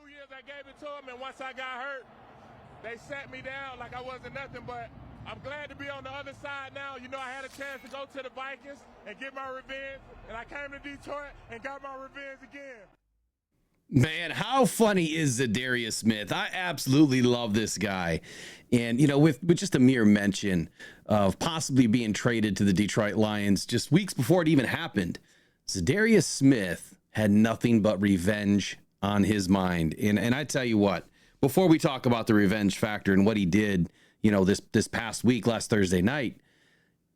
2 years I gave it to them, and once I got hurt, they sat me down like I wasn't nothing. But I'm glad to be on the other side now. You know, I had a chance to go to the Vikings and get my revenge, and I came to Detroit and got my revenge again. Man, how funny is Za'Darius Smith? I absolutely love this guy. And, you know, with just a mere mention of possibly being traded to the Detroit Lions just weeks before it even happened, Za'Darius Smith had nothing but revenge on his mind. And I tell you what, before we talk about the revenge factor and what he did, you know, this past week, last Thursday night,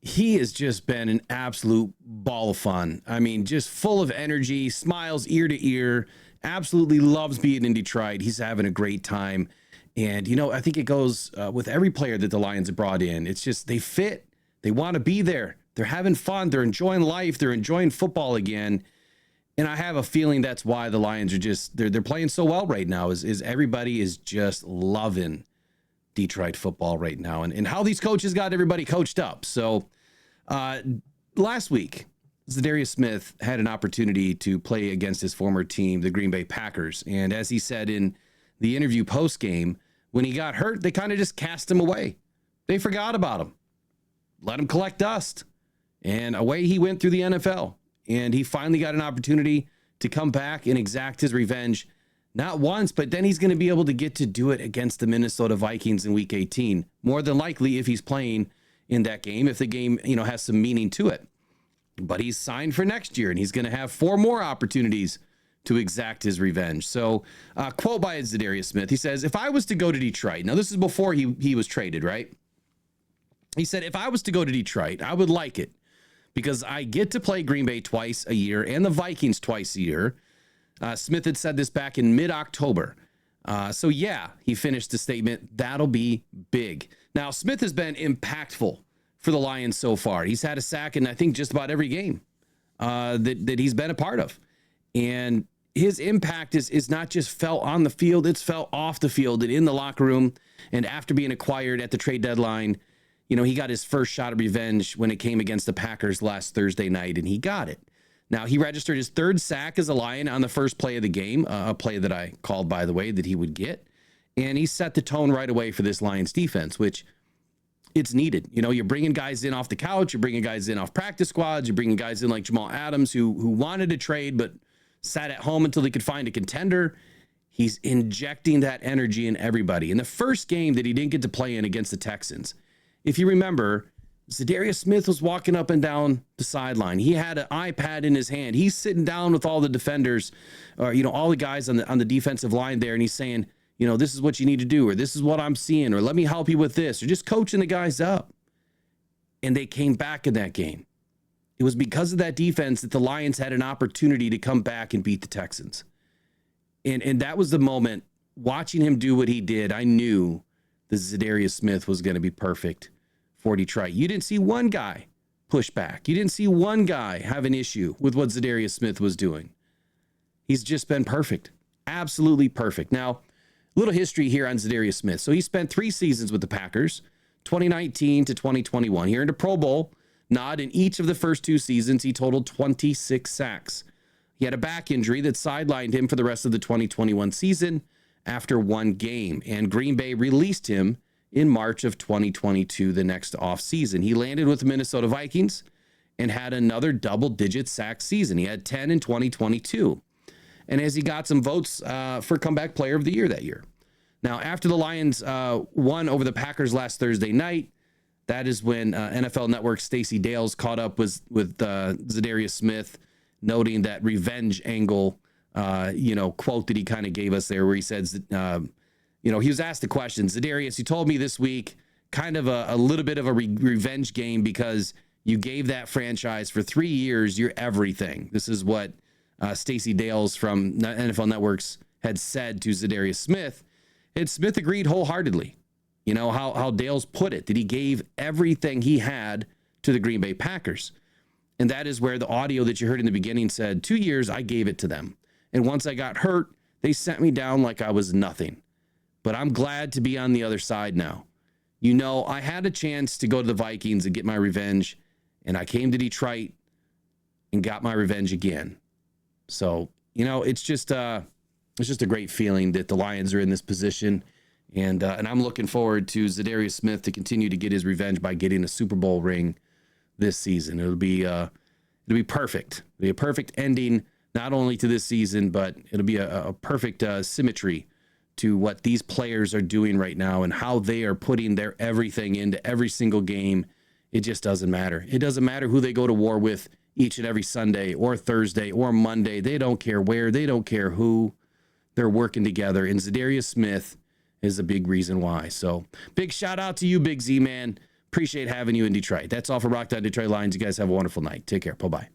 he has just been an absolute ball of fun. I mean, just full of energy, smiles ear to ear, absolutely loves being in Detroit. He's having a great time. And, you know, I think it goes with every player that the Lions have brought in. It's just they fit. They want to be there. They're having fun. They're enjoying life. They're enjoying football again. And I have a feeling that's why the Lions are just they're playing so well right now is everybody is just loving Detroit football right now and how these coaches got everybody coached up. So last week, Za'Darius Smith had an opportunity to play against his former team, the Green Bay Packers. And as he said in the interview post-game, when he got hurt, they kind of just cast him away. They forgot about him, let him collect dust. And away he went through the NFL. And he finally got an opportunity to come back and exact his revenge, not once, but then he's going to be able to get to do it against the Minnesota Vikings in Week 18. More than likely if he's playing in that game, if the game, you know, has some meaning to it. But he's signed for next year, and he's going to have 4 more opportunities to exact his revenge. So, quote by Za'Darius Smith, he says, if I was to go to Detroit, now this is before he was traded, right? He said, if I was to go to Detroit, I would like it because I get to play Green Bay twice a year and the Vikings twice a year. Smith had said this back in mid-October. So, yeah, he finished the statement, that'll be big. Now, Smith has been impactful for the Lions so far. He's had a sack in, I think, just about every game that he's been a part of. And his impact is not just felt on the field, it's felt off the field and in the locker room. And after being acquired at the trade deadline, you know, he got his first shot of revenge when it came against the Packers last Thursday night, and he got it. Now, he registered his 3rd sack as a Lion on the first play of the game, a play that I called, by the way, that he would get. And he set the tone right away for this Lions defense, which it's needed. You know, you're bringing guys in off the couch, you're bringing guys in off practice squads, you're bringing guys in like Jamal Adams who wanted to trade but sat at home until he could find a contender. He's injecting that energy in everybody. In the first game that he didn't get to play in against the Texans, if you remember, Za'Darius Smith was walking up and down the sideline. He had an iPad in his hand. He's sitting down with all the defenders, or, you know, all the guys on the defensive line there, and he's saying, you know, this is what you need to do, or this is what I'm seeing, or let me help you with this, or just coaching the guys up. And they came back in that game. It was because of that defense that the Lions had an opportunity to come back and beat the Texans. And that was the moment, watching him do what he did, I knew that Za'Darius Smith was going to be perfect for Detroit. You didn't see one guy push back. You didn't see one guy have an issue with what Za'Darius Smith was doing. He's just been perfect. Absolutely perfect. Now, a little history here on Za'Darius Smith. So he spent 3 seasons with the Packers, 2019 to 2021. He earned a Pro Bowl nod in each of the first 2 seasons. He totaled 26 sacks. He had a back injury that sidelined him for the rest of the 2021 season after 1 game, and Green Bay released him in March of 2022, the next offseason. He landed with the Minnesota Vikings and had another double-digit sack season. He had 10 in 2022. And as he got some votes for Comeback Player of the Year that year. Now, after the Lions won over the Packers last Thursday night, that is when NFL Network's Stacey Dales caught up with Za'Darius Smith, noting that revenge angle, quote that he kind of gave us there, where he says, he was asked the question, Za'Darius, you told me this week kind of a little bit of a revenge game because you gave that franchise for 3 years your everything. This is what Stacey Dales from NFL Networks had said to Za'Darius Smith. And Smith agreed wholeheartedly. You know, how Dales put it, that he gave everything he had to the Green Bay Packers. And that is where the audio that you heard in the beginning said, 2 years, I gave it to them. And once I got hurt, they sent me down like I was nothing. But I'm glad to be on the other side now. You know, I had a chance to go to the Vikings and get my revenge, and I came to Detroit and got my revenge again. So, you know, it's just, it's just a great feeling that the Lions are in this position. And I'm looking forward to Za'Darius Smith to continue to get his revenge by getting a Super Bowl ring this season. It'll be perfect. It'll be a perfect ending, not only to this season, but it'll be a perfect symmetry to what these players are doing right now and how they are putting their everything into every single game. It just doesn't matter. It doesn't matter who they go to war with each and every Sunday or Thursday or Monday. They don't care where. They don't care who. They're working together. And Za'Darius Smith is a big reason why. So big shout out to you, Big Z, man. Appreciate having you in Detroit. That's all for Rockhound Detroit Lions. You guys have a wonderful night. Take care. Bye-bye.